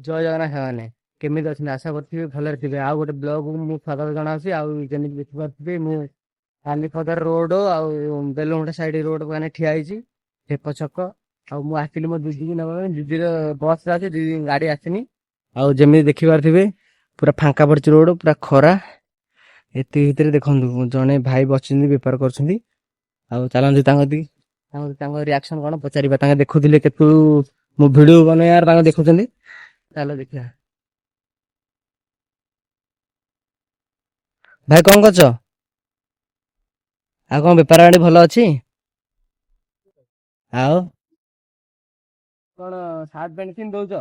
ଜୟ ଜଗନ୍ନାଥ ମାନେ କେମିତି ଅଛନ୍ତି ଆଶା କରିଥିବେ ଭଲରେ ଥିବେ। ଆଉ ଗୋଟେ ବ୍ଲଗ ମୁଁ ସ୍ୱାଗତ ଜଣାଉଛି। ଆଉ ଯେମିତି ଦେଖିପାରୁଥିବେ ମୁଁ କାଲିପଦା ରୋଡ ଆଉ ବେଲୁମୁଣ୍ଡା ସାଇଡ ରୋଡ ମାନେ ଠିଆ ହେଇଛି ଢେପ ଛକ। ଆଉ ମୁଁ ଆସିଲି ମୋ ଦିଦିକି ନେବା ପାଇଁ, ଦିଦିର ବସ୍ ଅଛି, ଦିଦି ଗାଡି ଆସିନି। ଆଉ ଯେମିତି ଦେଖିପାରୁଥିବେ ପୁରା ଫାଙ୍କା ପଡିଛି ରୋଡ, ପୁରା ଖରା। ଏତିକି ଭିତରେ ଦେଖନ୍ତୁ ଜଣେ ଭାଇ ବସିଛନ୍ତି ବେପାର କରୁଛନ୍ତି। ଆଉ ଚାଲନ୍ତୁ ତାଙ୍କ ରିଆକ୍ସନ କଣ ପଚାରିବା। ତାଙ୍କେ ଦେଖୁଥିଲେ କେତେ ମୁଁ ଭିଡିଓ ବନେଇବାର ତାଙ୍କେ ଦେଖୁଛନ୍ତି। ଚାଲ ଦେଖିବା। ଭାଇ କଣ କରୁଛ? ଆଉ କଣ ବେପାର ବାଣି ଭଲ ଅଛି? ଆଉ କଣ ସାର୍ଟ ପ୍ୟାଣ୍ଟ କିଣି ଦଉଛ?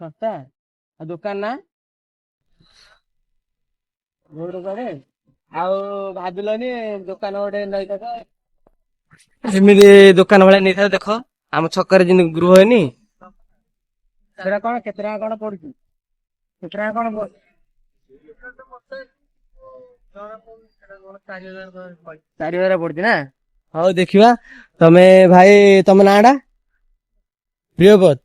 ଶସ୍ତା। ଆଉ ଦୋକାନ ନା? ରୋଡ କରେ। ଆଉ ଭାବିଲନି ଦୋକାନ ଗୋଟେ ନେଇଥାନ୍ତ। ଏମିତି ଦୋକାନ ଭଳିଆ ନେଇଥାନ୍ତ। ଦେଖ ଆମ ଛକରେ ଯେମିତି ଗୃହ ହେଇନି। ସେଟା କଣ କେତେ ଟଙ୍କା କଣ ପଡୁଛି? କେତେ ଟଙ୍କା କଣ ପଡୁଛି? 4,000 ପଡୁଛି ନା? ହଉ ଦେଖିବା। ତମେ ଭାଇ ତମ ନାଁ ଟା? ପ୍ରିୟବତ।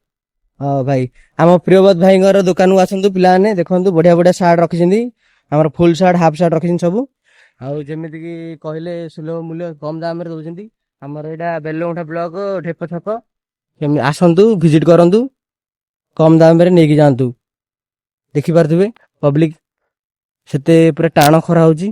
ହଁ ଭାଇ, ଆମ ପ୍ରିୟବତ ଭାଇଙ୍କର ଦୋକାନକୁ ଆସନ୍ତୁ ପିଲାମାନେ। ଦେଖନ୍ତୁ ବଢିଆ ବଢିଆ ସାର୍ଟ ରଖିଛନ୍ତି। ଆମର ଫୁଲ ସାର୍ଟ ହାଫ ସାର୍ଟ ରଖିଛନ୍ତି ସବୁ। ଆଉ ଯେମିତି କି କହିଲେ ସୁଲଭ ମୂଲ୍ୟ କମ ଦାମ ରେ ଦଉଛନ୍ତି। ଆମର ଏଇଟା ବେଲଗୁଣ୍ଠା ବ୍ଲକ ଢେପ ଛକ। ଆସନ୍ତୁ ଭିଜିଟ କରନ୍ତୁ, କମ ଦାମରେ ନେଇକି ଯାଆନ୍ତୁ। ଦେଖିପାରୁଥିବେ ପବ୍ଲିକ ସେତେ ପୁରା ଟାଣ ଖରା ହଉଛି।